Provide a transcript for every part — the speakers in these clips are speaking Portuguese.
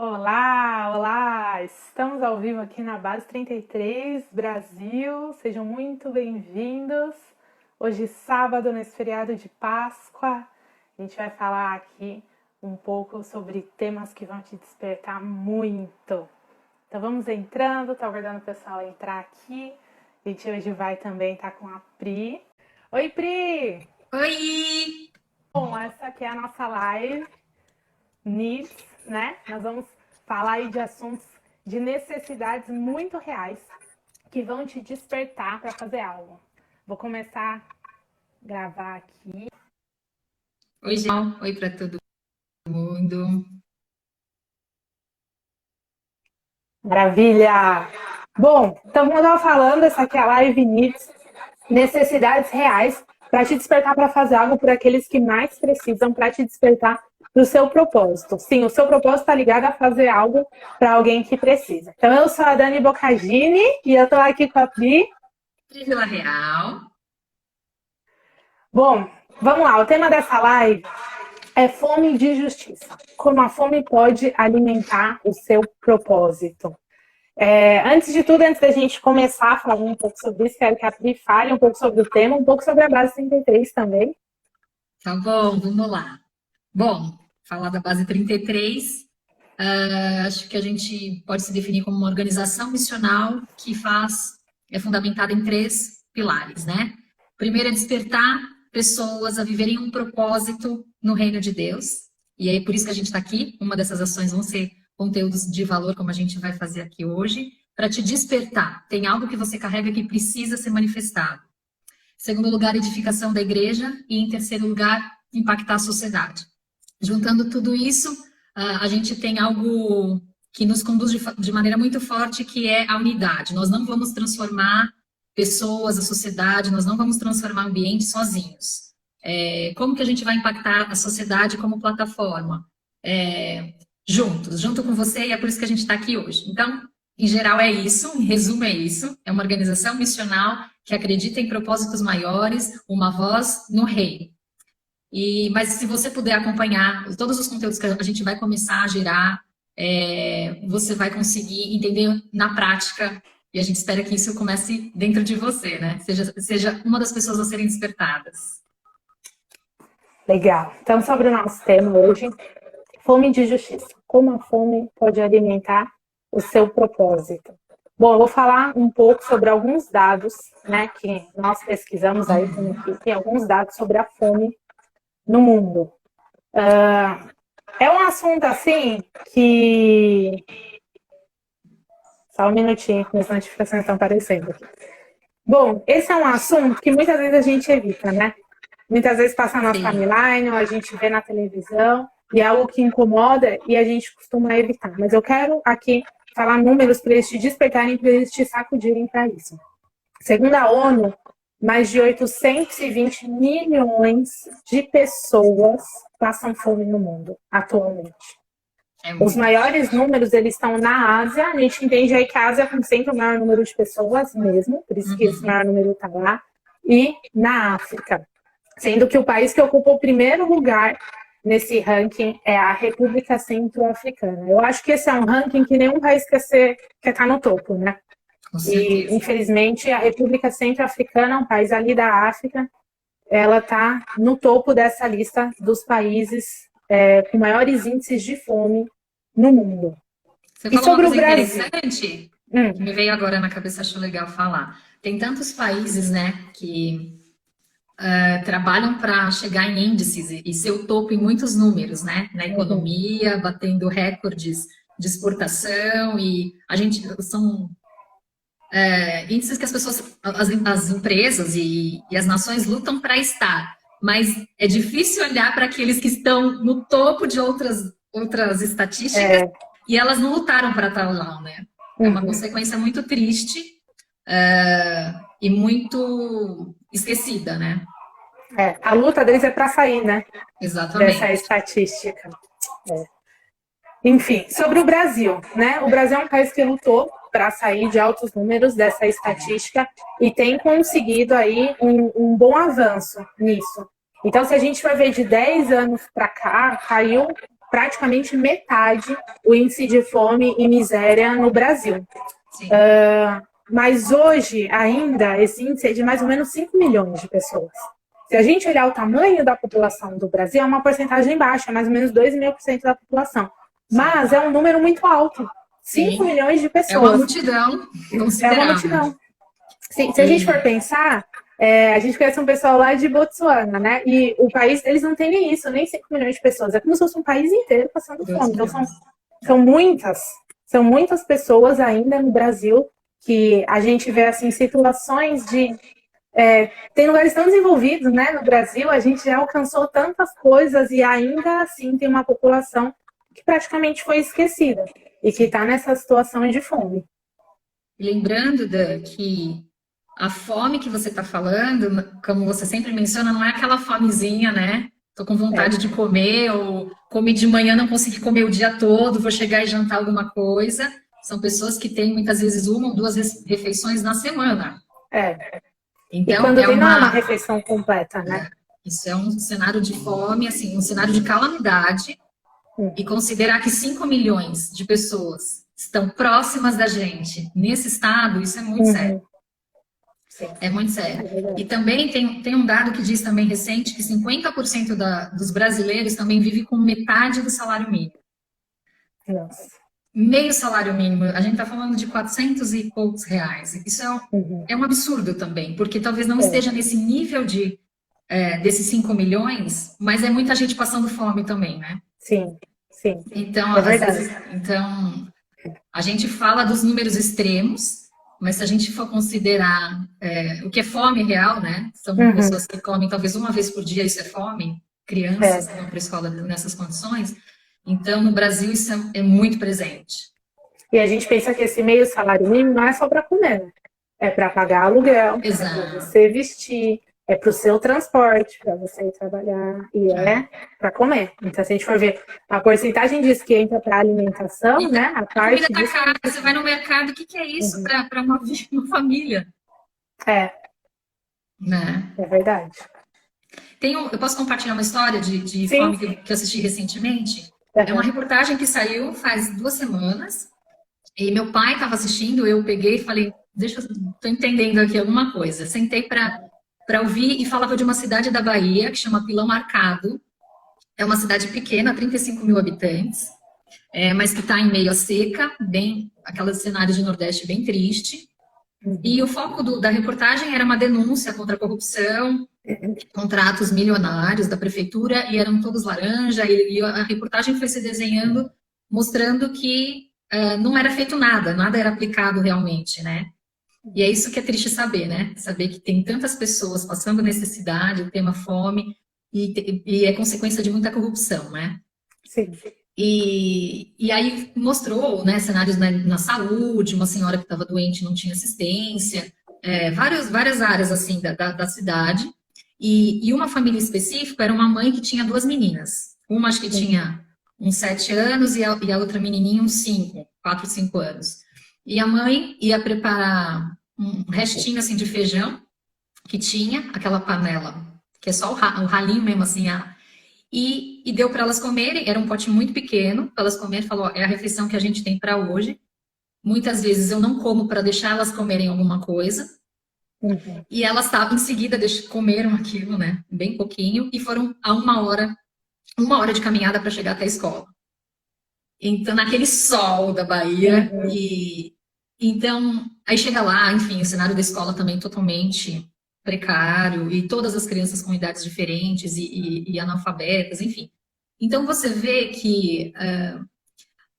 Olá, olá! Estamos ao vivo aqui na Base 33, Brasil. Sejam muito bem-vindos. Hoje, sábado, nesse feriado de Páscoa, a gente vai falar aqui um pouco sobre temas que vão te despertar muito. Então vamos entrando, tô aguardando o pessoal entrar aqui. A gente hoje vai também estar com a Pri. Oi, Pri! Oi! Bom, essa aqui é a nossa live Needs, né? Nós vamos falar aí de assuntos de necessidades muito reais que vão te despertar para fazer algo. Vou começar a gravar aqui. Oi, João. Oi para todo mundo. Maravilha! Bom, então como eu estava falando, essa aqui é a Live Needs, necessidades reais para te despertar para fazer algo por aqueles que mais precisam, para te despertar para o seu propósito. Sim, o seu propósito está ligado a fazer algo para alguém que precisa. Então eu sou a Dani Boccagini e eu estou aqui com a Pri. Pri Vila Real. Bom, vamos lá. O tema dessa live é fome de justiça. Como a fome pode alimentar o seu propósito. Antes de tudo, antes da gente começar a falar um pouco sobre isso, quero que a Pri fale um pouco sobre o tema, um pouco sobre a Base 33 também. Tá bom, vamos lá. Bom, falar da Base 33, acho que a gente pode se definir como uma organização missional que é fundamentada em três pilares, né? Primeiro é despertar pessoas a viverem um propósito no reino de Deus. E aí, por isso que a gente está aqui. Uma dessas ações vão ser conteúdos de valor, como a gente vai fazer aqui hoje, para te despertar. Tem algo que você carrega que precisa ser manifestado. Segundo lugar, edificação da igreja. E em terceiro lugar, impactar a sociedade. Juntando tudo isso, a gente tem algo que nos conduz de maneira muito forte, que é a unidade. Nós não vamos transformar pessoas, a sociedade, nós não vamos transformar o ambiente sozinhos. Como que a gente vai impactar a sociedade como plataforma? Junto com você, e é por isso que a gente está aqui hoje. Então, em geral é isso, em resumo é isso, é uma organização missional que acredita em propósitos maiores, uma voz no reino. Mas se você puder acompanhar todos os conteúdos que a gente vai começar a gerar, você vai conseguir entender na prática, e a gente espera que isso comece dentro de você, né? Seja uma das pessoas a serem despertadas. Legal. Então, sobre o nosso tema hoje, fome de justiça. Como a fome pode alimentar o seu propósito? Bom, eu vou falar um pouco sobre alguns dados, né, que nós pesquisamos aí com equipe, alguns dados sobre a fome no mundo. É um assunto assim que... Só um minutinho, que as notificações estão aparecendo aqui. Bom, esse é um assunto que muitas vezes a gente evita, né? Muitas vezes passa na nossa timeline, ou a gente vê na televisão, e é algo que incomoda e a gente costuma evitar. Mas eu quero aqui falar números para eles te despertarem, para eles te sacudirem para isso. Segundo a ONU, mais de 820 milhões de pessoas passam fome no mundo atualmente. Os maiores números, eles estão na Ásia. A gente entende aí que a Ásia concentra o maior número de pessoas mesmo, por isso que esse maior número está lá, e na África. Sendo que o país que ocupa o primeiro lugar nesse ranking é a República Centro-Africana. Eu acho que esse é um ranking que nenhum país quer estar no topo, né? E, infelizmente, a República Centro-Africana, um país ali da África, ela está no topo dessa lista dos países com maiores índices de fome no mundo. Você falou uma coisa interessante que me veio agora na cabeça, acho legal falar. Tem tantos países, né, que trabalham para chegar em índices e ser o topo em muitos números, né, na economia, batendo recordes de exportação, e a gente são índices que as pessoas, as empresas e as nações lutam para estar, mas é difícil olhar para aqueles que estão no topo de outras estatísticas e elas não lutaram para estar lá, né? É uma consequência muito triste e muito esquecida, né? A luta deles é para sair, né? Exatamente. Dessa estatística. Enfim, sobre o Brasil, né? O Brasil é um país que lutou para sair de altos números dessa estatística e tem conseguido aí um bom avanço nisso. Então, se a gente vai ver de 10 anos para cá, caiu praticamente metade o índice de fome e miséria no Brasil. Mas hoje, ainda, esse índice é de mais ou menos 5 milhões de pessoas. Se a gente olhar o tamanho da população do Brasil, é uma porcentagem baixa, mais ou menos 2,5% da população. Mas é um número muito alto. 5 milhões de pessoas. É uma multidão considerável. É uma multidão. Sim, se a gente for pensar, a gente conhece um pessoal lá de Botsuana, né? E o país, eles não têm nem isso, nem 5 milhões de pessoas. É como se fosse um país inteiro passando fome. Então, são muitas pessoas ainda no Brasil que a gente vê, assim, situações de... tem lugares tão desenvolvidos, né? No Brasil, a gente já alcançou tantas coisas e ainda assim tem uma população que praticamente foi esquecida e que está nessa situação de fome. Lembrando, Dan, que a fome que você está falando, como você sempre menciona, não é aquela fomezinha, né? Tô com vontade de comer, ou comi de manhã, não consegui comer o dia todo, vou chegar e jantar alguma coisa. São pessoas que têm, muitas vezes, 1 ou 2 refeições na semana. Então, e quando vem não é uma refeição completa, né? Isso é um cenário de fome, assim, um cenário de calamidade. E considerar que 5 milhões de pessoas estão próximas da gente nesse estado, isso é muito sério. É muito sério. E também tem um dado que diz também recente que 50% dos brasileiros também vivem com metade do salário mínimo. Nossa. Meio salário mínimo, a gente está falando de 400 e poucos reais. Isso é um absurdo também, porque talvez não esteja nesse nível desses 5 milhões, mas é muita gente passando fome também, né? Sim. Então, às vezes, a gente fala dos números extremos, mas se a gente for considerar o que é fome real, né? São pessoas que comem talvez 1 vez por dia, isso é fome. Crianças que vão para a escola nessas condições. Então, no Brasil, isso é muito presente. E a gente pensa que esse meio salário mínimo não é só para comer, né? É para pagar aluguel, é para você vestir, é para o seu transporte, para você ir trabalhar, e para comer. Então, se a gente for ver a porcentagem disso que entra para alimentação, então, né? A parte comida tá cara, você vai no mercado, o que é isso para uma família? Né? É verdade. Eu posso compartilhar uma história de fome que eu assisti recentemente? É uma reportagem que saiu faz 2 semanas, e meu pai estava assistindo, eu peguei e falei, tô entendendo aqui alguma coisa. Sentei para ouvir e falava de uma cidade da Bahia que chama Pilão Arcado. É uma cidade pequena, 35 mil habitantes, mas que está em meio à seca, bem aquele cenário de Nordeste bem triste. E o foco da reportagem era uma denúncia contra a corrupção, contratos milionários da prefeitura, e eram todos laranja, e a reportagem foi se desenhando, mostrando que não era feito nada era aplicado realmente, né? E é isso que é triste saber, né? Saber que tem tantas pessoas passando necessidade, o tema fome, e é consequência de muita corrupção, né? Sim. E aí mostrou, né, cenários na saúde, uma senhora que estava doente não tinha assistência, várias áreas assim da cidade. E uma família específica era uma mãe que tinha 2 meninas. Uma acho que tinha uns 7 anos e a outra menininha uns 4, 5 anos. E a mãe ia preparar um restinho assim de feijão que tinha, aquela panela, que é só o ralinho mesmo assim, e deu para elas comerem. Era um pote muito pequeno para elas comerem. Falou, é a refeição que a gente tem para hoje. Muitas vezes eu não como para deixar elas comerem alguma coisa. E elas em seguida comeram aquilo, né? Bem pouquinho, e foram a 1 hora de caminhada para chegar até a escola. Então, naquele sol da Bahia, então, aí chega lá, enfim, o cenário da escola também totalmente precário, e todas as crianças com idades diferentes e analfabetas, enfim. Então, você vê que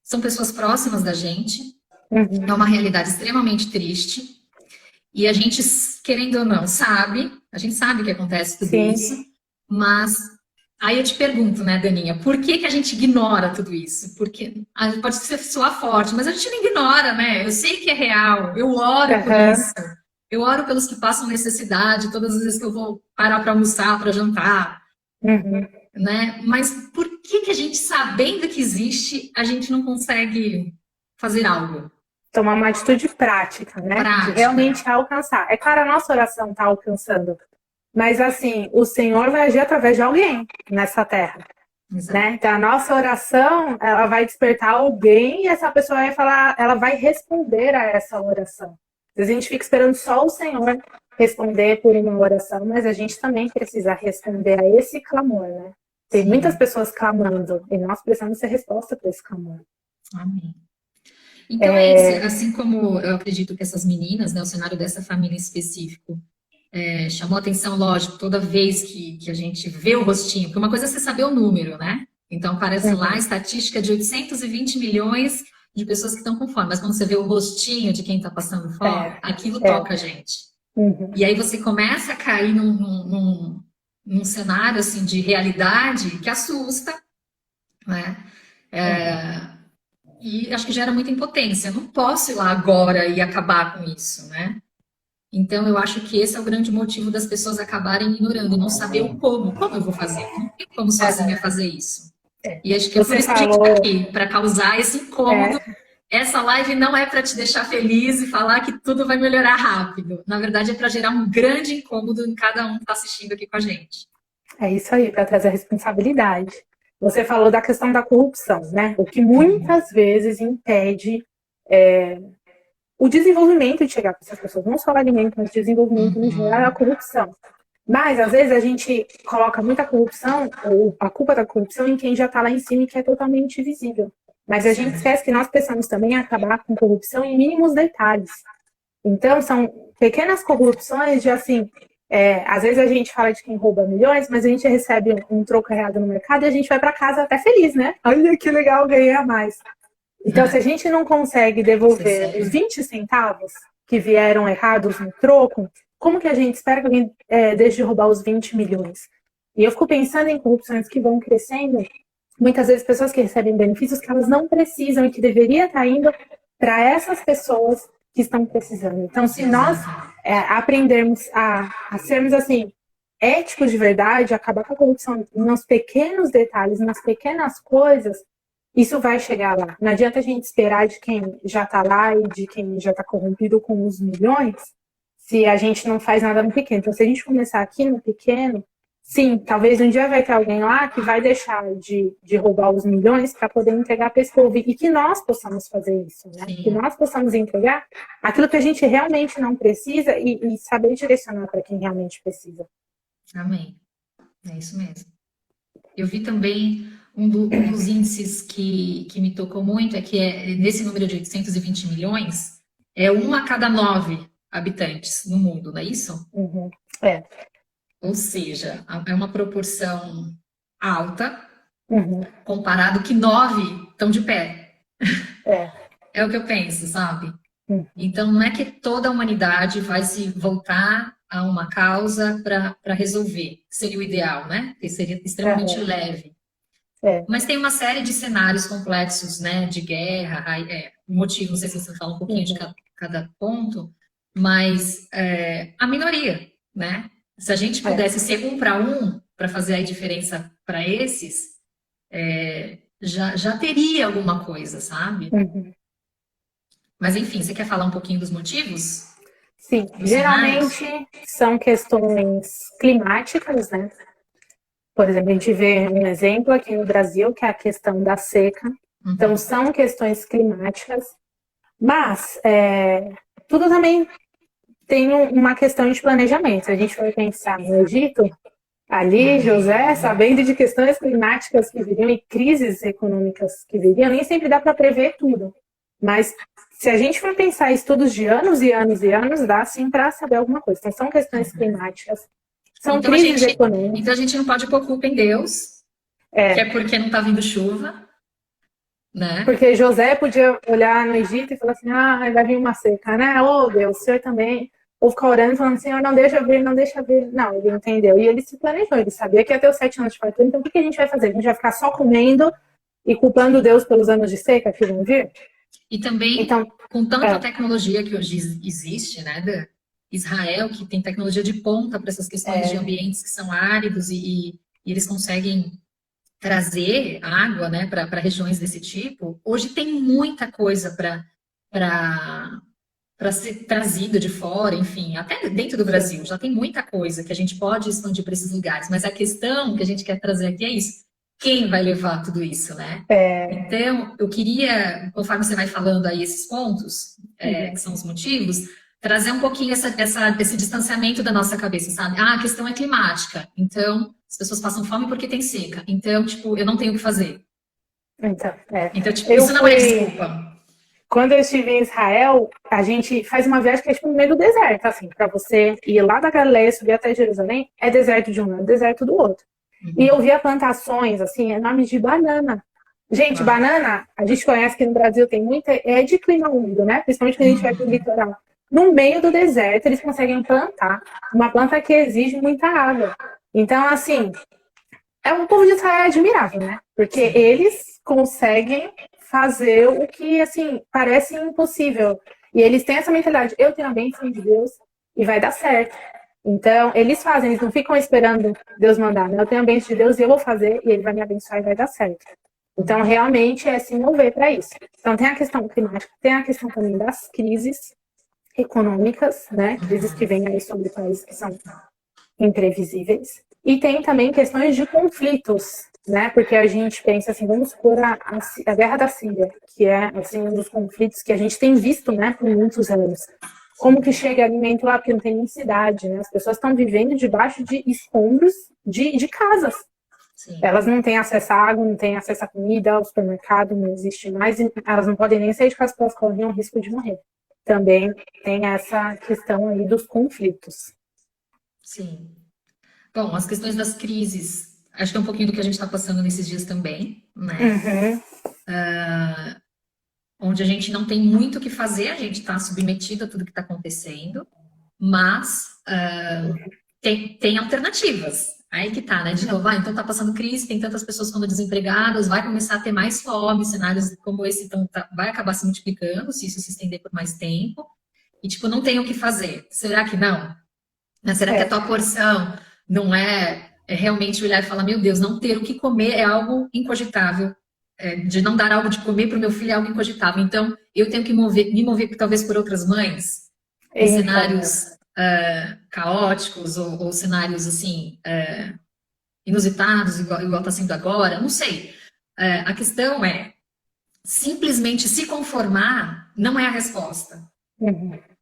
são pessoas próximas da gente, é uma realidade extremamente triste, e a gente, querendo ou não, a gente sabe que acontece tudo isso, mas aí eu te pergunto, né, Daninha, por que a gente ignora tudo isso? Porque pode soar forte, mas a gente não ignora, né? Eu sei que é real, eu oro por isso. Eu oro pelos que passam necessidade, todas as vezes que eu vou parar para almoçar, para jantar, né? Mas por que a gente, sabendo que existe, a gente não consegue fazer algo? Tomar uma atitude prática, né? De realmente alcançar. É claro, a nossa oração está alcançando. Mas, assim, o Senhor vai agir através de alguém nessa terra. Exato. né? Então, a nossa oração, ela vai despertar alguém e essa pessoa vai falar, ela vai responder a essa oração. A gente fica esperando só o Senhor responder por uma oração, mas a gente também precisa responder a esse clamor, né? Tem muitas Sim. pessoas clamando e nós precisamos ser resposta para esse clamor. Amém. Então é isso, assim como eu acredito que essas meninas, né, o cenário dessa família em específico, chamou atenção, lógico, toda vez que a gente vê o rostinho, porque uma coisa é você saber o número, né? Então aparece lá a estatística de 820 milhões de pessoas que estão com fome, mas quando você vê o rostinho de quem está passando fome, aquilo toca a gente. E aí você começa a cair num cenário assim de realidade que assusta, né? E acho que gera muita impotência. Eu não posso ir lá agora e acabar com isso, né? Então, eu acho que esse é o grande motivo das pessoas acabarem ignorando, não saber o como. Como eu vou fazer? Não tem como sozinha fazer isso. E acho que é por Você isso que a gente está falou, aqui, para causar esse incômodo. Essa live não é para te deixar feliz e falar que tudo vai melhorar rápido. Na verdade, é para gerar um grande incômodo em cada um que está assistindo aqui com a gente. é isso aí, para trazer responsabilidade. Você falou da questão da corrupção, né? O que muitas vezes impede o desenvolvimento de chegar para essas pessoas, não só o alimento, mas o desenvolvimento no geral é a corrupção. Mas, às vezes, a gente coloca muita corrupção, ou a culpa da corrupção, em quem já está lá em cima e que é totalmente invisível. Mas a gente esquece que nós precisamos também acabar com corrupção em mínimos detalhes. Então, são pequenas corrupções de, assim, às vezes a gente fala de quem rouba milhões, mas a gente recebe um troco errado no mercado e a gente vai para casa até feliz, né? Olha que legal, ganhei a mais. Então, se a gente não consegue devolver os 20 centavos que vieram errados no troco, como que a gente espera que alguém deixe de roubar os 20 milhões? E eu fico pensando em corrupções que vão crescendo, muitas vezes pessoas que recebem benefícios que elas não precisam e que deveria estar indo para essas pessoas que estão precisando. Então, se nós aprendermos a sermos assim, éticos de verdade, acabar com a corrupção nos pequenos detalhes, nas pequenas coisas, isso vai chegar lá. Não adianta a gente esperar de quem já está lá e de quem já está corrompido com os milhões, se a gente não faz nada no pequeno. Então, se a gente começar aqui no pequeno, sim, talvez um dia vai ter alguém lá que vai deixar de roubar os milhões para poder entregar para esse povo. E que nós possamos fazer isso, né? Que nós possamos entregar aquilo que a gente realmente não precisa e saber direcionar para quem realmente precisa. Amém. É isso mesmo. Eu vi também um dos índices que me tocou muito, nesse número de 820 milhões, é 1 a cada 9 habitantes no mundo, não é isso? Ou seja, é uma proporção alta, comparado que 9 estão de pé. É o que eu penso, sabe? Então, não é que toda a humanidade vai se voltar a uma causa para resolver. Seria o ideal, né? Que seria extremamente leve. Mas tem uma série de cenários complexos, né? De guerra, motivo, não sei se você fala um pouquinho de cada ponto, mas a minoria, né? Se a gente pudesse ser 1 para 1 para fazer a diferença para esses, já teria alguma coisa, sabe? Mas enfim, você quer falar um pouquinho dos motivos? Sim, geralmente são questões climáticas, né? Por exemplo, a gente vê um exemplo aqui no Brasil, que é a questão da seca. Então, são questões climáticas, mas tudo também tem uma questão de planejamento. Se a gente for pensar no Egito, ali, José, sabendo de questões climáticas que viriam e crises econômicas que viriam, nem sempre dá para prever tudo. Mas se a gente for pensar em estudos de anos e anos e anos, dá sim para saber alguma coisa. Então, são questões climáticas, são então, crises econômicas. Então, a gente não pode pôr culpa em Deus, que é porque não está vindo chuva, né? Porque José podia olhar no Egito e falar assim, vai vir uma seca, né? Ô, Deus, o Senhor também. Ou ficar orando, falando, Senhor, não deixa vir, não deixa vir. Não, ele entendeu. E ele se planejou, ele sabia que ia ter os 7 anos de fartura. Então, o que a gente vai fazer? A gente vai ficar só comendo e culpando Deus pelos anos de seca que vão vir? E também, com tanta tecnologia que hoje existe, né, Israel, que tem tecnologia de ponta para essas questões de ambientes que são áridos e eles conseguem trazer água, né, para regiões desse tipo. Hoje tem muita coisa para ser trazida de fora, enfim, até dentro do Brasil, já tem muita coisa que a gente pode expandir para esses lugares, mas a questão que a gente quer trazer aqui é isso. quem vai levar tudo isso, né? Então, eu queria, conforme você vai falando aí esses pontos, que são os motivos, trazer um pouquinho esse distanciamento da nossa cabeça, sabe? Ah, a questão é climática, então as pessoas passam fome porque tem seca, então, tipo, eu não tenho o que fazer. Então, tipo, Eu isso não é fui. desculpa. Quando eu estive em Israel, a gente faz uma viagem que é tipo no meio do deserto, assim, para você ir lá da Galileia, subir até Jerusalém, é deserto de um lado, é deserto do outro. E eu via plantações, assim, enormes de banana. Gente, Uau. banana, a gente conhece que no Brasil tem muita, é de clima úmido, né? Principalmente quando a gente vai para o litoral. No meio do deserto, eles conseguem plantar uma planta que exige muita água. Então, assim, o povo de Israel é admirável, né? Porque Sim. eles conseguem fazer o que, assim, parece impossível. E eles têm essa mentalidade, eu tenho a bênção de Deus e vai dar certo. Então, eles fazem, eles não ficam esperando Deus mandar, né? Eu tenho a bênção de Deus e eu vou fazer, e ele vai me abençoar e vai dar certo. Então, realmente é se mover para isso. Então, tem a questão climática, tem a questão também das crises econômicas, né? Crises que vêm aí sobre países que são imprevisíveis. E tem também questões de conflitos, né? Porque a gente pensa assim, vamos supor a guerra da Síria, que é assim, um dos conflitos que a gente tem visto, né, por muitos anos. Como que chega alimento lá, porque não tem nem cidade, né? As pessoas estão vivendo debaixo de escombros de casas. Sim. Elas não têm acesso à água, não têm acesso à comida, ao supermercado não existe mais, elas não podem nem sair de casa porque elas correm o risco de morrer. Também tem essa questão aí dos conflitos. Sim. Bom, as questões das crises, acho que é um pouquinho do que a gente está passando nesses dias também, né? Onde a gente não tem muito o que fazer, a gente está submetido a tudo que está acontecendo, mas tem alternativas. Aí que tá, né? De novo, então tá passando crise, tem tantas pessoas ficando desempregadas, vai começar a ter mais fome, cenários como esse vai acabar se multiplicando se isso se estender por mais tempo. E, tipo, não tem o que fazer. Será que não? Será que a tua porção não é realmente olhar e falar, meu Deus, não ter o que comer é algo incogitável. De não dar algo de comer para o meu filho é algo incogitável. Então, eu tenho que me mover talvez por outras mães, em cenários caóticos ou cenários assim inusitados, igual está sendo agora. Não sei. A questão é simplesmente se conformar não é a resposta.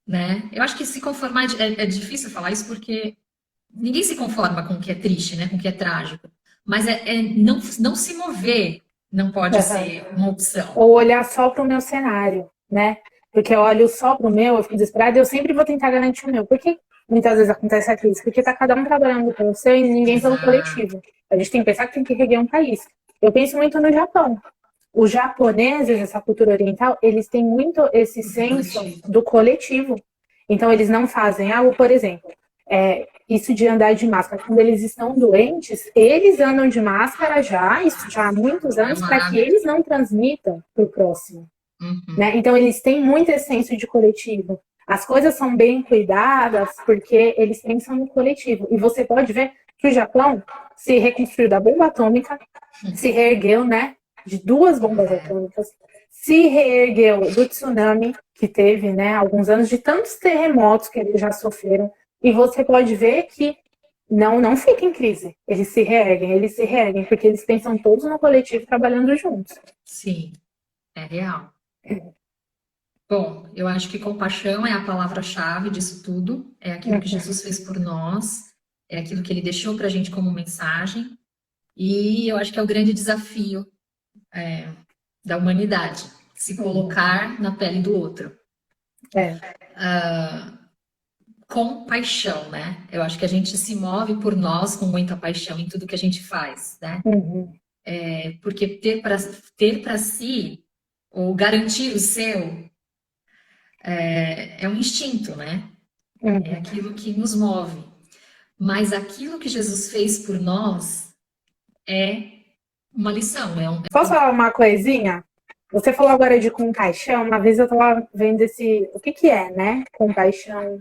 Né? Eu acho que se conformar é difícil falar isso porque ninguém se conforma com o que é triste, né? Com o que é trágico. Mas não se mover não pode ser uma opção. Ou olhar só para o meu cenário, né? Porque eu olho só para o meu, eu fico desesperada, eu sempre vou tentar garantir o meu. Por que muitas vezes acontece a crise? Porque tá cada um trabalhando pelo seu e ninguém pelo coletivo. A gente tem que pensar que tem que reger um país. Eu penso muito no Japão. Os japoneses, essa cultura oriental, eles têm muito esse senso do coletivo. Então, eles não fazem algo, por exemplo, isso de andar de máscara. Quando eles estão doentes, eles andam de máscara isso já há muitos anos, para que eles não transmitam para o próximo. Né? Então, eles têm muito esse senso de coletivo. As coisas são bem cuidadas porque eles pensam no coletivo. E você pode ver que o Japão se reconstruiu da bomba atômica, se reergueu, né? De 2 bombas atômicas, se reergueu do tsunami que teve, né, alguns anos, de tantos terremotos que eles já sofreram, e você pode ver que não fica em crise, eles se reerguem, porque eles pensam todos no coletivo trabalhando juntos. Sim, é real. Bom, eu acho que compaixão é a palavra-chave disso tudo, é aquilo que Jesus fez por nós, é aquilo que ele deixou para a gente como mensagem, e eu acho que é o grande desafio da humanidade, se colocar na pele do outro. Com paixão, né? Eu acho que a gente se move por nós com muita paixão em tudo que a gente faz, né? Porque ter para si, ou garantir o seu, é um instinto, né? É aquilo que nos move. Mas aquilo que Jesus fez por nós é uma lição. Posso falar uma coisinha? Você falou agora de compaixão. Uma vez eu estava vendo o que é, né? Compaixão,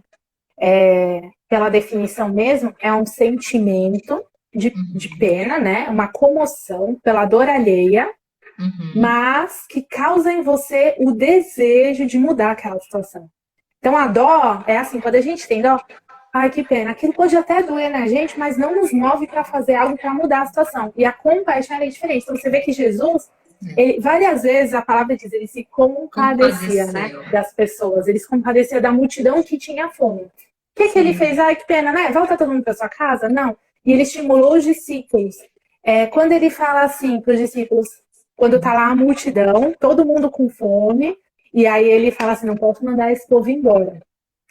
pela definição mesmo, é um sentimento de pena, né? Uma comoção pela dor alheia, mas que causa em você o desejo de mudar aquela situação. Então, a dó é assim, quando a gente tem dó, ai, que pena. Aquilo pode até doer na gente, mas não nos move para fazer algo para mudar a situação. E a compaixão é diferente. Então você vê que Jesus, ele, várias vezes a palavra diz, ele se compadecia, né, Compadeceu. das pessoas. Ele se compadecia da multidão que tinha fome. O que ele Sim. fez? Ai, que pena, né? Volta todo mundo para sua casa? Não. E ele estimulou os discípulos. Quando ele fala assim para os discípulos, quando tá lá a multidão, todo mundo com fome, e aí ele fala assim, não posso mandar esse povo embora.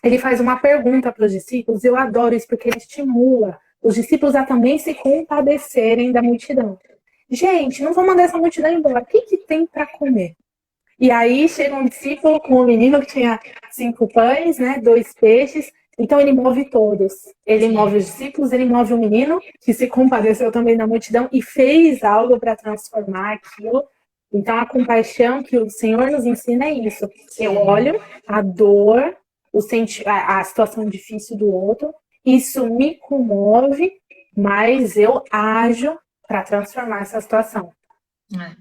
Ele faz uma pergunta para os discípulos, eu adoro isso, porque ele estimula os discípulos a também se compadecerem da multidão. Gente, não vou mandar essa multidão embora, o que, que tem para comer? E aí chega um discípulo com um menino que tinha 5 pães, né, 2 peixes, então ele move todos. Ele move os discípulos, ele move o menino, que se compadeceu também da multidão e fez algo para transformar aquilo. Então a compaixão que o Senhor nos ensina é isso. Eu olho a dor, a situação difícil do outro, isso me comove, mas eu ajo para transformar essa situação. É.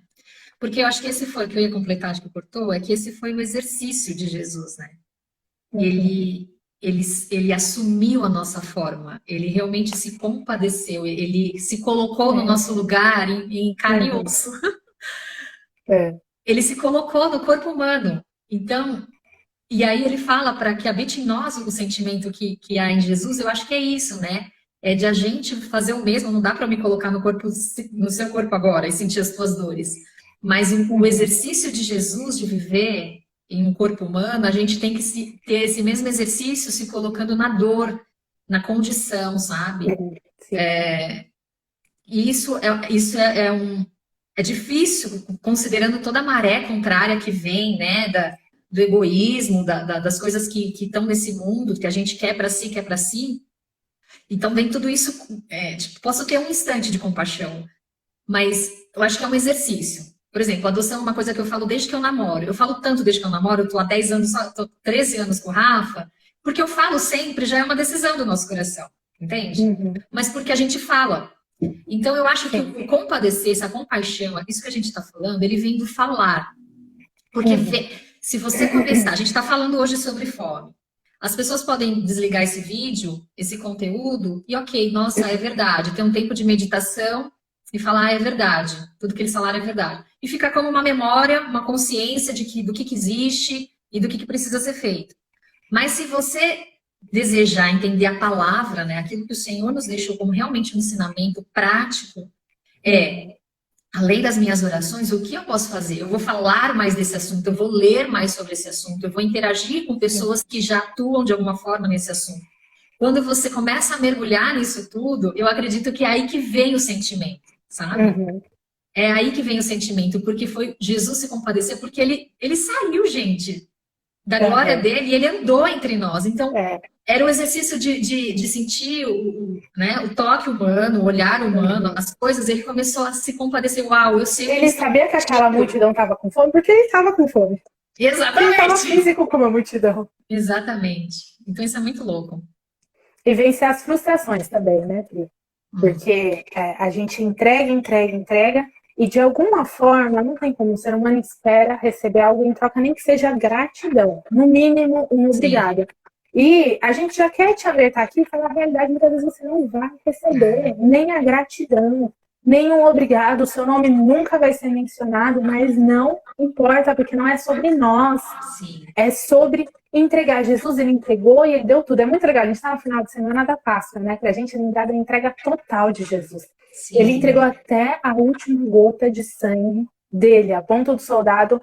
Porque eu acho que esse foi, que eu ia completar, acho que cortou, é que esse foi o exercício de Jesus, né? Ele, ele assumiu a nossa forma, ele realmente se compadeceu, ele se colocou no nosso lugar em carne e osso. Ele se colocou no corpo humano. Então, e aí ele fala para que habite em nós o sentimento que há em Jesus, eu acho que é isso, né? É de a gente fazer o mesmo, não dá para me colocar no corpo, no seu corpo agora e sentir as tuas dores. Mas o exercício de Jesus de viver em um corpo humano, a gente tem que ter esse mesmo exercício se colocando na dor, na condição, sabe? Sim. E é difícil, considerando toda a maré contrária que vem, né, do egoísmo, das coisas que estão nesse mundo, que a gente quer para si, quer para si. Então, vem tudo isso. Tipo, posso ter um instante de compaixão, mas eu acho que é um exercício. Por exemplo, adoção é uma coisa que eu falo desde que eu namoro. Eu falo tanto desde que eu namoro, eu tô há 10 anos, tô 13 anos com o Rafa, porque eu falo sempre, já é uma decisão do nosso coração, entende? Mas porque a gente fala. Então, eu acho que o compadecer, essa compaixão, isso que a gente está falando, ele vem do falar. Porque se você começar, a gente está falando hoje sobre fome. As pessoas podem desligar esse vídeo, esse conteúdo, e ok, nossa, é verdade. Ter um tempo de meditação e falar, é verdade. Tudo que eles falaram é verdade. E ficar como uma memória, uma consciência do que existe e do que precisa ser feito. Mas se você desejar entender a palavra, né, aquilo que o Senhor nos deixou como realmente um ensinamento prático, além das minhas orações, o que eu posso fazer? Eu vou falar mais desse assunto, eu vou ler mais sobre esse assunto, eu vou interagir com pessoas que já atuam de alguma forma nesse assunto. Quando você começa a mergulhar nisso tudo, eu acredito que é aí que vem o sentimento, sabe? É aí que vem o sentimento, porque foi Jesus se compadecer, porque ele saiu, gente, da glória dele e ele andou entre nós. Então, era um exercício de sentir né, o toque humano, o olhar humano, as coisas. Ele começou a se compadecer. Uau, eu sei o que Ele sabia que aquela multidão estava com fome, porque ele estava com fome. Exatamente. Ele estava físico como a multidão. Exatamente. Então, isso é muito louco. E vencer as frustrações também, né, Pri? Porque a gente entrega, e de alguma forma, não tem como o ser humano espera receber algo em troca, nem que seja gratidão. No mínimo, um obrigado. E a gente já quer te alertar aqui e falar a realidade, muitas vezes você não vai receber nem a gratidão, nem um obrigado, o seu nome nunca vai ser mencionado, mas não importa, porque não é sobre nós, é sobre entregar. Jesus, ele entregou e ele deu tudo. É muito legal, a gente está no final de semana da Páscoa, né? Pra gente lembrar da entrega total de Jesus. Ele entregou até a última gota de sangue dele, a ponto do soldado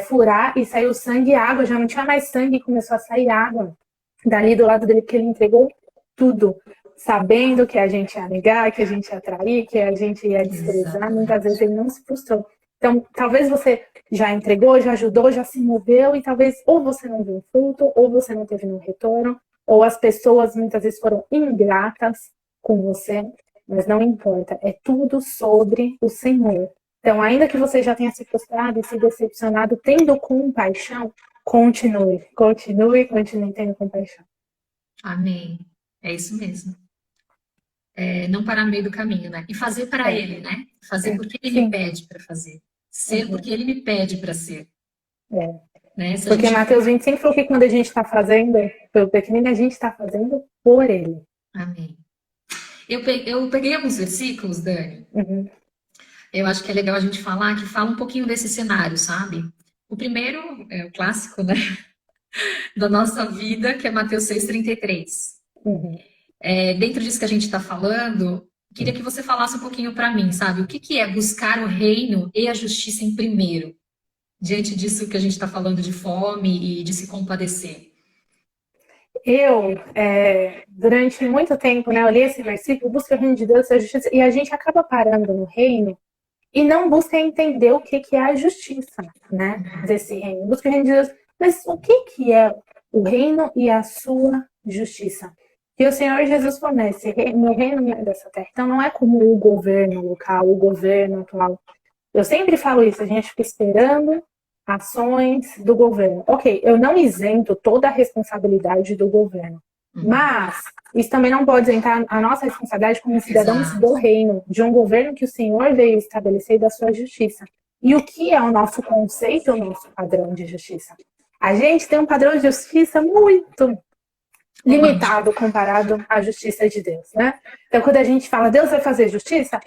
furar e saiu sangue e água, já não tinha mais sangue e começou a sair água dali do lado dele, porque ele entregou tudo, sabendo que a gente ia negar, que a gente ia trair, que a gente ia desprezar. Muitas vezes ele não se frustrou. Então, talvez você já entregou, já ajudou, já se moveu, e talvez ou você não viu fruto, ou você não teve nenhum retorno, ou as pessoas muitas vezes foram ingratas com você, mas não importa, é tudo sobre o Senhor. Então, ainda que você já tenha se frustrado e se decepcionado, tendo compaixão, continue tendo compaixão. Amém. É isso mesmo. Não parar no meio do caminho, né? E fazer para Ele, né? Fazer porque Ele me pede para fazer. Ser porque Ele me pede para ser. né? Se a Porque gente... Mateus 25 falou que quando a gente está fazendo pelo pequenino, a gente está fazendo por ele. Amém. Eu peguei alguns versículos, Dani. Uhum. Eu acho que é legal a gente falar, que fala um pouquinho desse cenário, sabe? O primeiro é o clássico, né? Da nossa vida, que é Mateus 6,33. Uhum. Dentro disso que a gente está falando, queria que você falasse um pouquinho para mim, sabe? O que, que é buscar o reino e a justiça em primeiro, diante disso que a gente está falando de fome e de se compadecer? Durante muito tempo, né, eu li esse versículo, busca o reino de Deus e a justiça, e a gente acaba parando no reino e não busca entender o que, que é a justiça, né, desse reino. Busca o reino de Deus, mas o que, que é o reino e a sua justiça? E o Senhor Jesus fornece, meu reino não é dessa terra. Então não é como o governo local, o governo atual. Eu sempre falo isso, a gente fica esperando ações do governo. Ok, eu não isento toda a responsabilidade do governo, mas isso também não pode isentar a nossa responsabilidade como cidadãos Exato. do reino, de um governo que o Senhor veio estabelecer da sua justiça. E o que é o nosso conceito, o nosso padrão de justiça? A gente tem um padrão de justiça muito limitado comparado à justiça de Deus, né? Então, quando a gente fala Deus vai fazer justiça,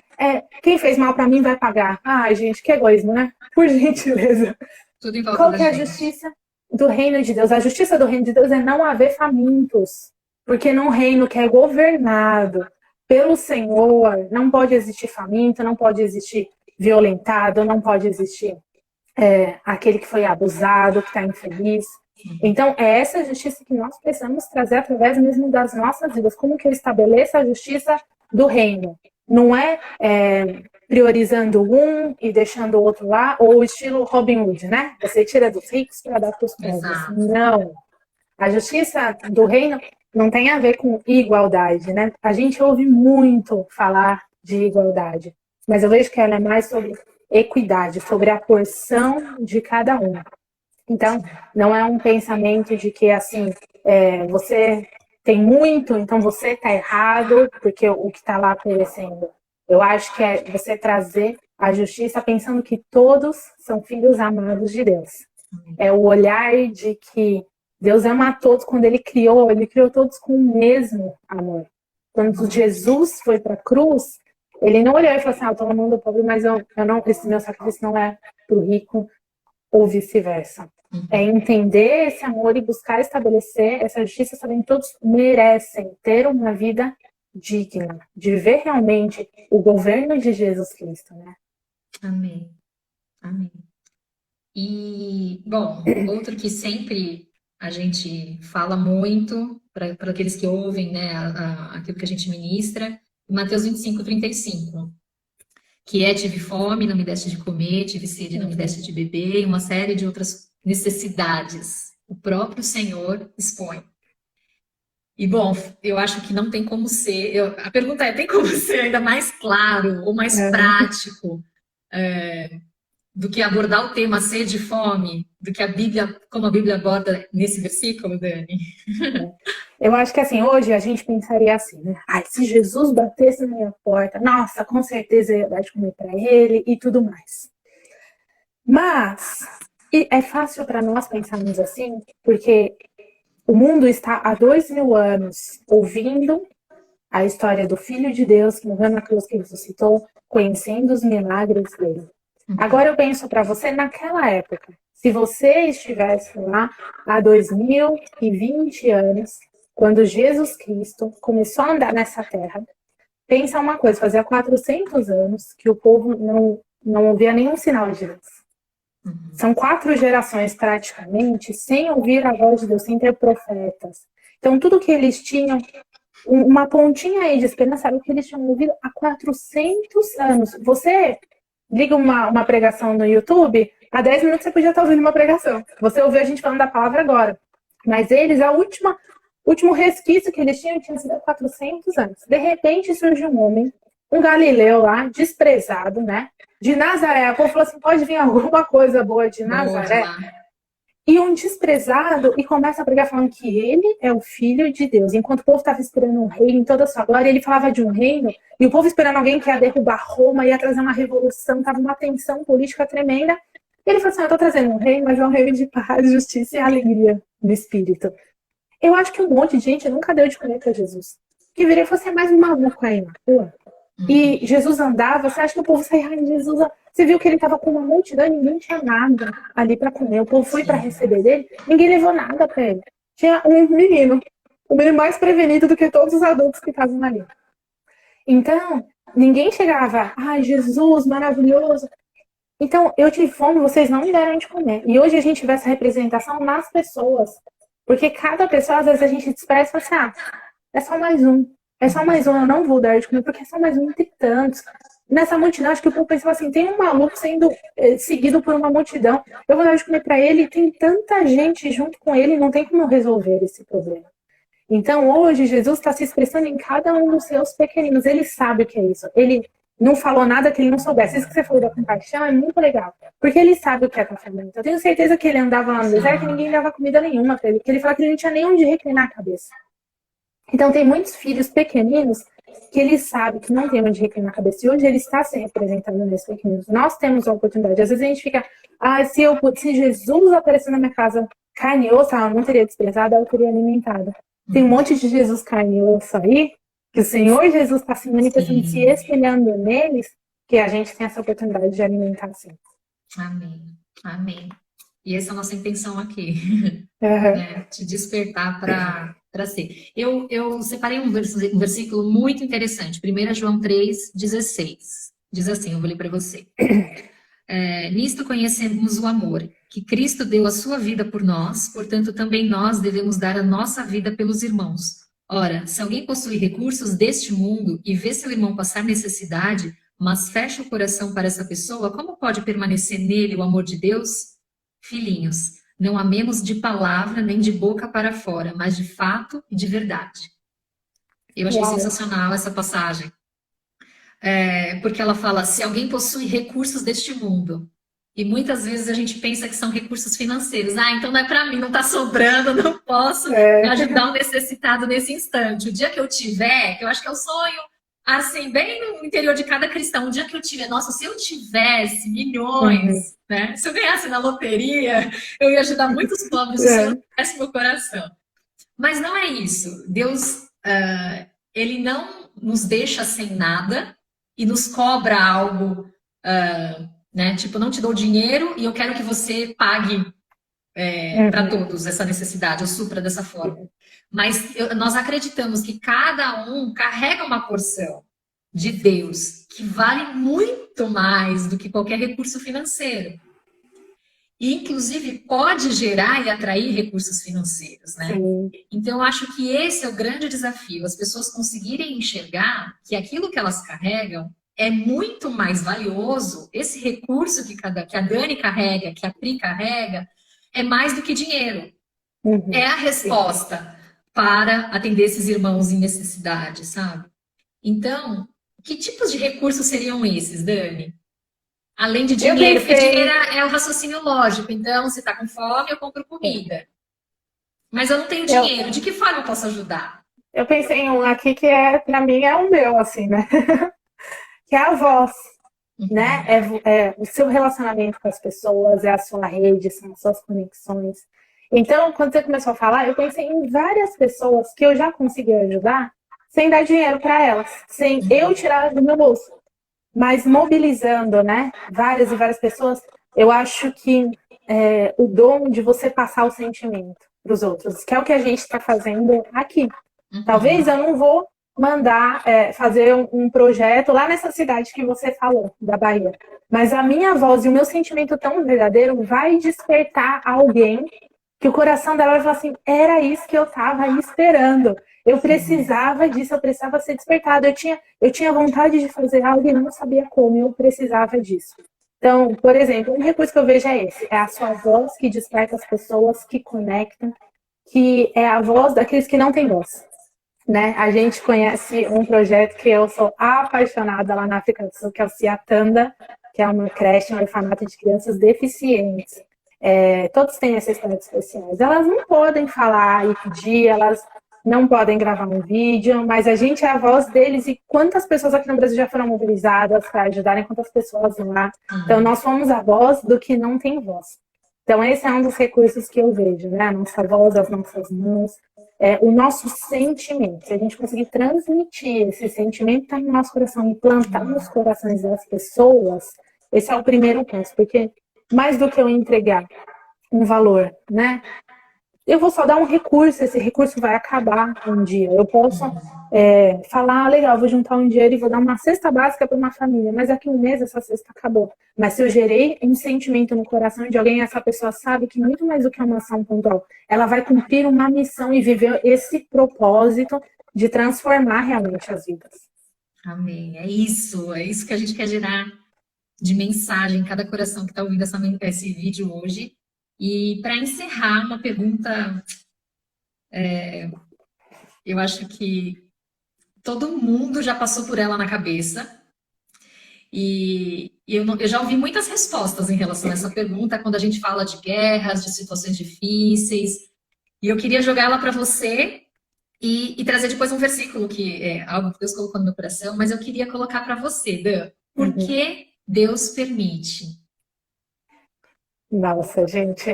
quem fez mal para mim vai pagar. Ai, gente, que egoísmo, né? Por gentileza. Tudo em volta Qual da que é a gente. justiça do reino de Deus? A justiça do reino de Deus é não haver famintos, porque num reino que é governado pelo Senhor, não pode existir faminto, não pode existir violentado, não pode existir aquele que foi abusado, que está infeliz. Então, é essa justiça que nós precisamos trazer através mesmo das nossas vidas. Como que eu estabeleço a justiça do reino? Não é, priorizando um e deixando o outro lá, ou o estilo Robin Hood, né? Você tira dos ricos para dar para os pobres. Exato. Não. A justiça do reino não tem a ver com igualdade, né? A gente ouve muito falar de igualdade, mas eu vejo que ela é mais sobre equidade, sobre a porção de cada um. Então, não é um pensamento de que, assim, você tem muito, então você está errado, porque o que está lá perecendo. Eu acho que é você trazer a justiça pensando que todos são filhos amados de Deus. É o olhar de que Deus ama a todos. Quando ele criou todos com o mesmo amor. Quando Jesus foi para a cruz, ele não olhou e falou assim, eu estou amando o pobre, mas eu não, esse meu sacrifício não é para o rico, ou vice-versa. É entender esse amor e buscar estabelecer essa justiça, sabendo que todos merecem ter uma vida digna, de ver realmente o governo de Jesus Cristo, né? Amém. Amém. E, bom, outro que sempre a gente fala muito para aqueles que ouvem, né, aquilo que a gente ministra, Mateus 25:35, que é tive fome, não me deste de comer, tive sede, não me deste de beber, e uma série de outras necessidades. O próprio Senhor expõe. E, bom, eu acho que não tem como ser. A pergunta é: tem como ser ainda mais claro ou mais prático do que abordar o tema sede e fome, do que a Bíblia, como a Bíblia aborda nesse versículo, Dani? Eu acho que assim, hoje a gente pensaria assim, né? Ai, se Jesus batesse na minha porta, nossa, com certeza eu ia dar de comer para ele e tudo mais. Mas é fácil para nós pensarmos assim, porque o mundo está há 2000 anos ouvindo a história do Filho de Deus que morreu na cruz, que ressuscitou, conhecendo os milagres dele. Agora eu penso para você naquela época, se você estivesse lá há 2020 anos, quando Jesus Cristo começou a andar nessa terra, pensa uma coisa, fazia 400 anos que o povo não ouvia nenhum sinal de Deus. São 4 gerações praticamente sem ouvir a voz de Deus, sem ter profetas. Então tudo que eles tinham, uma pontinha aí de esperança, era o que eles tinham ouvido há 400 anos. Você liga uma pregação no YouTube, há 10 minutos você podia estar ouvindo uma pregação. Você ouviu a gente falando da palavra agora. Mas eles, último resquício que eles tinham sido há 400 anos. De repente surge um homem, um galileu lá, desprezado, né? De Nazaré. O povo falou assim, pode vir alguma coisa boa de Nazaré? E um desprezado, e começa a pregar falando que ele é o Filho de Deus. Enquanto o povo estava esperando um reino em toda a sua glória, ele falava de um reino, e o povo esperando alguém que ia derrubar Roma, ia trazer uma revolução, estava uma tensão política tremenda. E ele falou assim, eu tô trazendo um reino, mas é um reino de paz, justiça e alegria no espírito. Eu acho que um monte de gente nunca deu de comer pra Jesus. Que viria e falou assim, é mais um maluco aí na rua. E Jesus andava, você acha que o povo saía de Jesus? Você viu que ele estava com uma multidão e ninguém tinha nada ali para comer. O povo foi para receber dele, ninguém levou nada para ele. Tinha um menino, o menino mais prevenido do que todos os adultos que estavam ali. Então, ninguém chegava, ai, Jesus, maravilhoso. Então, eu tive fome, vocês não me deram de comer. E hoje a gente vê essa representação nas pessoas. Porque cada pessoa, às vezes, a gente despreza e fala assim, é só mais um. É só mais um, eu não vou dar de comer, porque é só mais um entre tantos. Nessa multidão, acho que o povo pensava assim, tem um maluco sendo seguido por uma multidão, eu vou dar de comer para ele, e tem tanta gente junto com ele, não tem como resolver esse problema. Então, hoje, Jesus está se expressando em cada um dos seus pequeninos, ele sabe o que é isso, ele não falou nada que ele não soubesse. Isso que você falou da compaixão é muito legal, porque ele sabe o que é estar faminto. Eu tenho certeza que ele andava lá no deserto e ninguém dava comida nenhuma para ele, porque ele falava que ele não tinha nem onde reclinar a cabeça. Então, tem muitos filhos pequeninos que ele sabe que não tem onde reclinar a cabeça. E hoje ele está se representando nesses pequeninos. Nós temos a oportunidade. Às vezes a gente fica, se Jesus aparecer na minha casa carne e osso, eu não teria desprezado, eu teria alimentado. Tem um monte de Jesus carne e osso aí, que o Senhor Jesus está se manifestando, se espelhando neles, que a gente tem essa oportunidade de alimentar, sim. Amém. Amém. E essa é a nossa intenção aqui, né? Te despertar para ser. Eu separei um versículo muito interessante, 1 João 3,16. Diz assim, eu vou ler para você. Nisto conhecemos o amor, que Cristo deu a sua vida por nós, portanto também nós devemos dar a nossa vida pelos irmãos. Ora, se alguém possui recursos deste mundo e vê seu irmão passar necessidade, mas fecha o coração para essa pessoa, como pode permanecer nele o amor de Deus? Filhinhos, não amemos de palavra nem de boca para fora, mas de fato e de verdade. Eu achei sensacional essa passagem. Porque ela fala, se alguém possui recursos deste mundo, e muitas vezes a gente pensa que são recursos financeiros. Então não é para mim, não está sobrando, não posso ajudar um necessitado nesse instante. O dia que eu tiver, que eu acho que é o sonho, assim, bem no interior de cada cristão, o dia que eu tiver, nossa, se eu tivesse milhões, né? Se eu ganhasse na loteria, eu ia ajudar muitos pobres, se eu tivesse meu coração. Mas não é isso. Deus, ele não nos deixa sem nada e nos cobra algo, né? Tipo, não te dou dinheiro e eu quero que você pague para todos essa necessidade, ou supra dessa forma. Mas nós acreditamos que cada um carrega uma porção de Deus que vale muito mais do que qualquer recurso financeiro. E, inclusive, pode gerar e atrair recursos financeiros, né? Sim. Então, eu acho que esse é o grande desafio, as pessoas conseguirem enxergar que aquilo que elas carregam é muito mais valioso, esse recurso que a Dani carrega, que a Pri carrega, é mais do que dinheiro. É a resposta para atender esses irmãos em necessidade, sabe? Então, que tipos de recursos seriam esses, Dani? Além de dinheiro, porque dinheiro é o raciocínio lógico. Então, se está com fome, eu compro comida. Mas eu não tenho dinheiro. De que forma eu posso ajudar? Eu pensei em um aqui que, para mim, é o meu, assim, né? Que é a voz, né? É o seu relacionamento com as pessoas, é a sua rede, são as suas conexões. Então, quando você começou a falar, eu pensei em várias pessoas que eu já consegui ajudar sem dar dinheiro para elas, sem eu tirar do meu bolso. Mas mobilizando, né, várias e várias pessoas, eu acho que o dom de você passar o sentimento para os outros, que é o que a gente está fazendo aqui. Talvez eu não vou mandar fazer um projeto lá nessa cidade que você falou, da Bahia. Mas a minha voz e o meu sentimento tão verdadeiro vai despertar alguém que o coração dela vai falar assim, era isso que eu estava esperando. Eu precisava disso, eu precisava ser despertado. Eu tinha vontade de fazer algo e não sabia como, eu precisava disso. Então, por exemplo, um recurso que eu vejo é esse. É a sua voz que desperta as pessoas, que conecta, que é a voz daqueles que não têm voz. Né? A gente conhece um projeto que eu sou apaixonada lá na África do Sul, que é o Ciatanda, que é uma creche, um orfanato de crianças deficientes. Todos têm necessidades especiais. Elas não podem falar e pedir, elas não podem gravar um vídeo, mas a gente é a voz deles. E quantas pessoas aqui no Brasil já foram mobilizadas para ajudarem, quantas pessoas lá. Então, nós somos a voz do que não tem voz. Então, esse é um dos recursos que eu vejo, né? A nossa voz, as nossas mãos, o nosso sentimento. Se a gente conseguir transmitir esse sentimento que está no nosso coração e plantar nos corações das pessoas, esse é o primeiro ponto. Porque mais do que eu entregar um valor, né? Eu vou só dar um recurso, esse recurso vai acabar um dia. Eu posso falar, legal, vou juntar um dinheiro e vou dar uma cesta básica para uma família, mas daqui a um mês essa cesta acabou. Mas se eu gerei um sentimento no coração de alguém, essa pessoa sabe que muito mais do que uma ação pontual, ela vai cumprir uma missão e viver esse propósito de transformar realmente as vidas. Amém. É isso que a gente quer gerar de mensagem em cada coração que está ouvindo esse vídeo hoje. E para encerrar, uma pergunta, eu acho que todo mundo já passou por ela na cabeça. E eu já ouvi muitas respostas em relação a essa pergunta, quando a gente fala de guerras, de situações difíceis. E eu queria jogar ela para você e trazer depois um versículo que é algo que Deus colocou no meu coração, mas eu queria colocar para você, Dan. Por que Deus permite? Nossa, gente.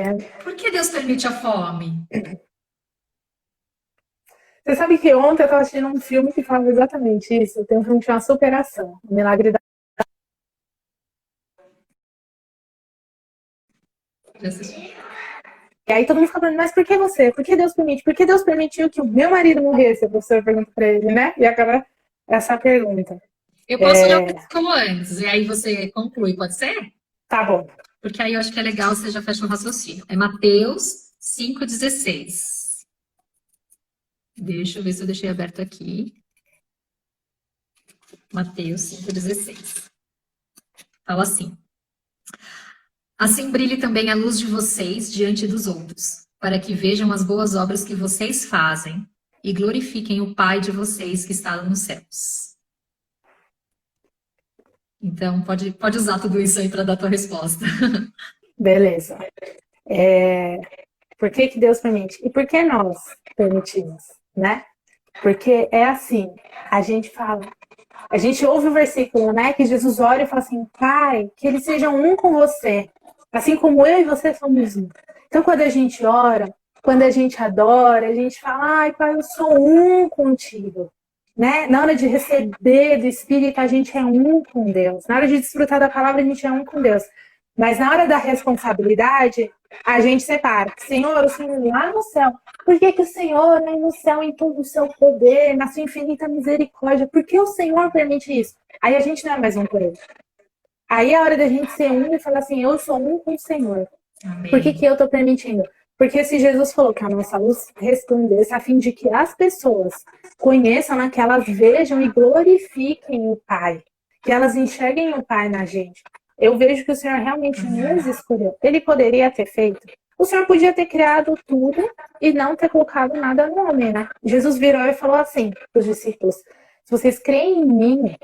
Por que Deus permite a fome? Você sabe que ontem eu estava assistindo um filme que fala exatamente isso. Tem um filme que chama Superação, o Milagre da... Já assisti? E aí todo mundo fica falando, mas por que você? Por que Deus permite? Por que Deus permitiu que o meu marido morresse? A professora pergunta para ele, né? E acaba essa pergunta. Eu posso ler o versículo antes, e aí você conclui, pode ser? Tá bom. Porque aí eu acho que é legal, você já fecha um raciocínio. É Mateus 5,16. Deixa eu ver se eu deixei aberto aqui. Mateus 5,16. Fala assim: assim brilhe também a luz de vocês diante dos outros, para que vejam as boas obras que vocês fazem e glorifiquem o Pai de vocês que está nos céus. Então, pode usar tudo isso aí para dar a tua resposta. Beleza. Por que Deus permite? E por que nós permitimos, né? Porque é assim, a gente ouve o versículo, né? Que Jesus ora e fala assim, Pai, que eles sejam um com você, assim como eu e você somos um. Então, quando a gente ora, quando a gente adora, a gente fala, ai, Pai, eu sou um contigo. Né? Na hora de receber do Espírito, a gente é um com Deus. Na hora de desfrutar da palavra, a gente é um com Deus. Mas na hora da responsabilidade, a gente separa. Senhor, o Senhor lá no céu. Por que o Senhor aí no céu, em todo o seu poder, na sua infinita misericórdia? Por que o Senhor permite isso? Aí a gente não é mais um por ele. Aí é a hora da gente ser um e falar assim, eu sou um com o Senhor. Amém. Por que eu estou permitindo? Porque se Jesus falou que a nossa luz resplandece a fim de que as pessoas conheçam, né, que elas vejam e glorifiquem o Pai, que elas enxerguem o Pai na gente. Eu vejo que o Senhor realmente nos escolheu. Ele poderia ter feito. O Senhor podia ter criado tudo e não ter colocado nada no homem, né? Jesus virou e falou assim para os discípulos, se vocês creem em mim,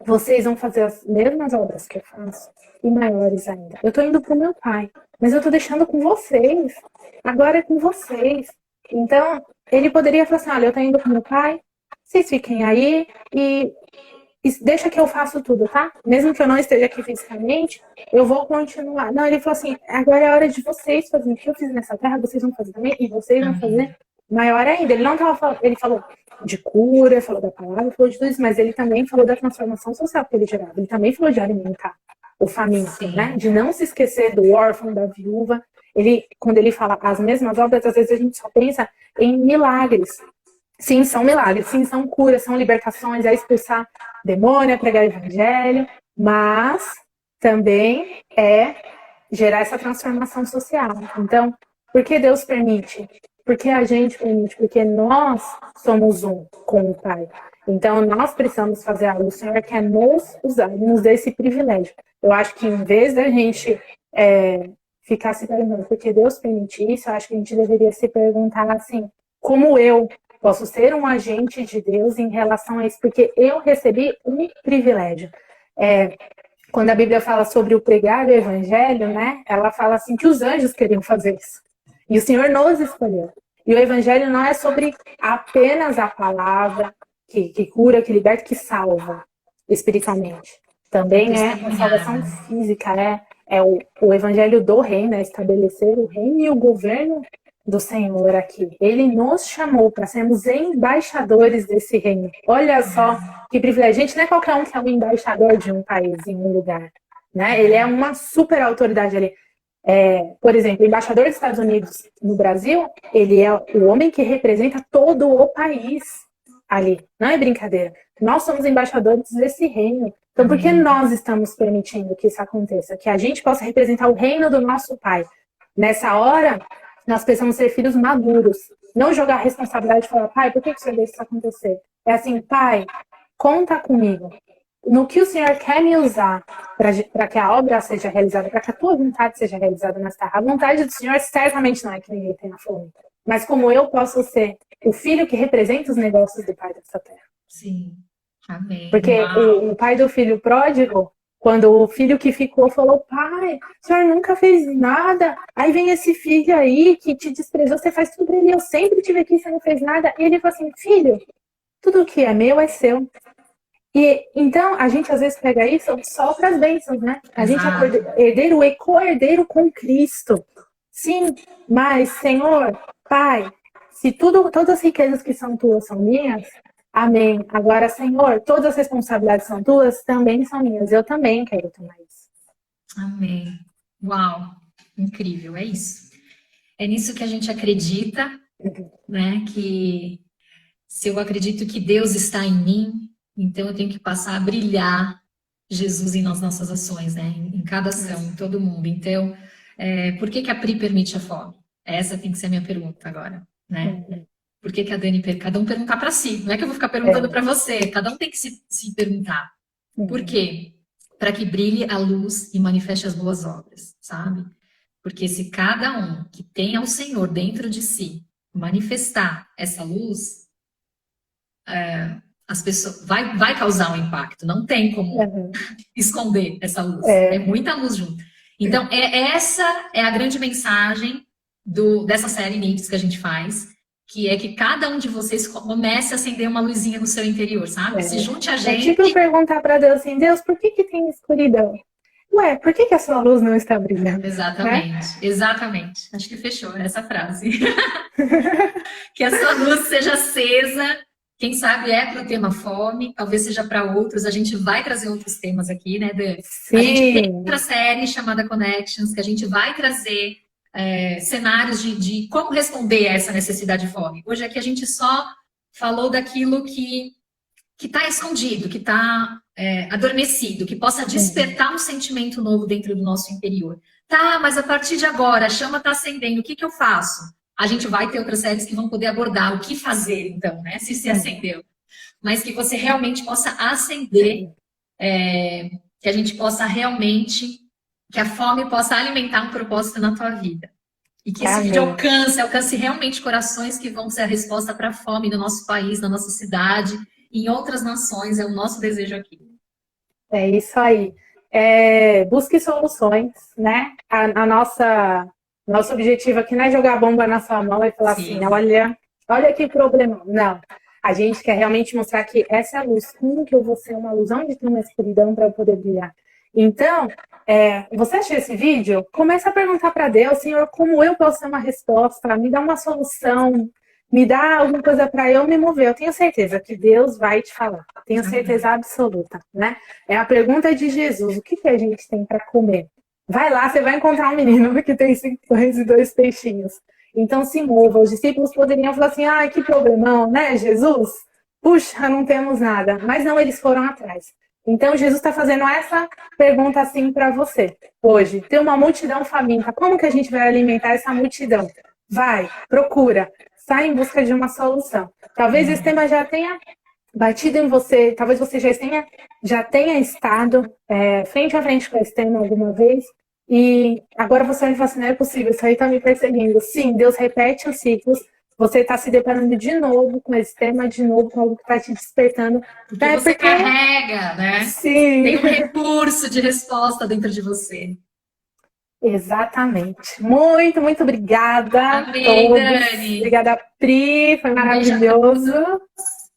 vocês vão fazer as mesmas obras que eu faço e maiores ainda. Eu estou indo para o meu Pai, mas eu estou deixando com vocês. Agora é com vocês. Então, ele poderia falar assim, olha, eu estou indo para o meu Pai, vocês fiquem aí e deixa que eu faço tudo, tá? Mesmo que eu não esteja aqui fisicamente, eu vou continuar. Não, ele falou assim, agora é a hora de vocês fazerem o que eu fiz nessa terra, vocês vão fazer também, e vocês vão fazer maior ainda. Ele não estava falando, ele falou de cura, falou da palavra, falou de tudo isso, mas ele também falou da transformação social que ele gerava. Ele também falou de alimentar o faminto, né? De não se esquecer do órfão, da viúva. Quando ele fala as mesmas obras, às vezes a gente só pensa em milagres. Sim, são milagres, sim, são curas, são libertações, é expulsar demônio, é pregar o evangelho, mas também é gerar essa transformação social. Então, por que Deus permite? Porque a gente permite, porque nós somos um com o Pai. Então, nós precisamos fazer algo. O Senhor quer nos usar, nos dê esse privilégio. Eu acho que em vez da gente ficar se perguntando por que Deus permite isso, eu acho que a gente deveria se perguntar assim, como eu posso ser um agente de Deus em relação a isso, porque eu recebi um privilégio. Quando a Bíblia fala sobre o pregar o evangelho, né, ela fala assim que os anjos queriam fazer isso. E o Senhor nos escolheu. E o evangelho não é sobre apenas a palavra que cura, que liberta, que salva espiritualmente. Também é a salvação física, o evangelho do reino, é estabelecer o reino e o governo do Senhor aqui. Ele nos chamou para sermos embaixadores desse reino. Olha só que privilégio. Gente, não é qualquer um que é um embaixador de um país em um lugar, né? Ele é uma super autoridade ali. Por exemplo, o embaixador dos Estados Unidos no Brasil, ele é o homem que representa todo o país ali. Não é brincadeira. Nós somos embaixadores desse reino. Então, por que nós estamos permitindo que isso aconteça? Que a gente possa representar o reino do nosso Pai. Nessa hora, nós precisamos ser filhos maduros. Não jogar a responsabilidade e falar, pai, por que você deixa isso acontecer? É assim, pai, conta comigo. No que o Senhor quer me usar para que a obra seja realizada, para que a tua vontade seja realizada nessa terra. A vontade do Senhor certamente não é que ninguém tenha fome. Mas como eu posso ser o filho que representa os negócios do Pai dessa terra. Sim. Amém. Porque o pai do filho pródigo, quando o filho que ficou falou, pai, o senhor nunca fez nada, aí vem esse filho aí que te desprezou, você faz tudo pra ele, eu sempre tive aqui, você não fez nada. E ele falou assim, filho, tudo que é meu é seu. E então a gente às vezes pega isso só para as bênçãos, né? A gente é herdeiro e co-herdeiro com Cristo. Sim, mas Senhor, Pai, se todas as riquezas que são tuas são minhas, amém. Agora, Senhor, todas as responsabilidades são tuas, também são minhas. Eu também quero tomar isso. Amém. Uau, incrível, é isso. É nisso que a gente acredita, né? Que se eu acredito que Deus está em mim, então eu tenho que passar a brilhar Jesus nas nossas ações, né? Em cada ação, em todo mundo. Então, por que a Pri permite a fome? Essa tem que ser a minha pergunta agora, né? Por que a Dani, cada um perguntar para si? Não é que eu vou ficar perguntando para você, cada um tem que se perguntar. Por quê? Para que brilhe a luz e manifeste as boas obras, sabe? Porque se cada um que tem ao Senhor dentro de si manifestar essa luz, as pessoas vai causar um impacto, não tem como esconder essa luz, é muita luz junto. Então, essa é a grande mensagem dessa série Nits que a gente faz, que é que cada um de vocês comece a acender uma luzinha no seu interior, sabe? Se junte a gente. É tipo eu perguntar para Deus assim, Deus, por que tem escuridão? Ué, por que a sua luz não está brilhando? Exatamente, exatamente. Acho que fechou essa frase. Que a sua luz seja acesa. Quem sabe para o tema fome, talvez seja para outros. A gente vai trazer outros temas aqui, né, Dan? Sim. A gente tem outra série chamada Connections, que a gente vai trazer cenários de como responder a essa necessidade de fome. Hoje aqui a gente só falou daquilo que está escondido, que está adormecido, que possa despertar um sentimento novo dentro do nosso interior. Tá, mas a partir de agora, a chama está acendendo, o que eu faço? A gente vai ter outras séries que vão poder abordar o que fazer, então, né? Se acendeu. Mas que você realmente possa acender, que a gente possa realmente, que a fome possa alimentar um propósito na tua vida. E que esse vídeo alcance realmente corações que vão ser a resposta para a fome no nosso país, na nossa cidade, e em outras nações, é o nosso desejo aqui. É isso aí. Busque soluções, né? Nosso objetivo aqui não é jogar bomba na sua mão e falar assim, olha que problema. Não. A gente quer realmente mostrar que essa é a luz. Como que eu vou ser uma luz? Onde tem uma escuridão para eu poder brilhar? Então, você achou esse vídeo? Começa a perguntar para Deus, Senhor, como eu posso ter uma resposta? Me dá uma solução, me dá alguma coisa para eu me mover. Eu tenho certeza que Deus vai te falar. Tenho certeza absoluta, né? É a pergunta de Jesus, o que a gente tem para comer? Vai lá, você vai encontrar um menino que tem 5 pães e 2 peixinhos. Então se mova. Os discípulos poderiam falar assim, que problemão, né, Jesus? Puxa, não temos nada. Mas não, eles foram atrás. Então Jesus está fazendo essa pergunta assim para você. Hoje, tem uma multidão faminta. Como que a gente vai alimentar essa multidão? Vai, procura, sai em busca de uma solução. Talvez esse tema já tenha batido em você, talvez você já tenha estado frente a frente com esse tema alguma vez, e agora você vai falar assim, não é possível, isso aí está me perseguindo. Sim, Deus repete os ciclos, você está se deparando de novo com esse tema, de novo com algo que está te despertando. Porque você carrega, né? Sim. Tem um recurso de resposta dentro de você. Exatamente. Muito, muito obrigada a Amém, todos. Dani. Obrigada, Pri. Foi Um beijo a maravilhoso. todos.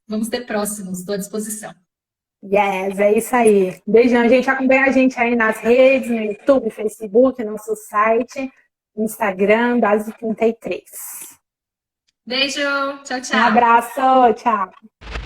Vamos ter próximos, estou à disposição. Yes, é isso aí. Beijão, gente. Acompanha a gente aí nas redes, no YouTube, Facebook, nosso site, Instagram, Base 33. Beijo, tchau, Um tchau. abraço, tchau.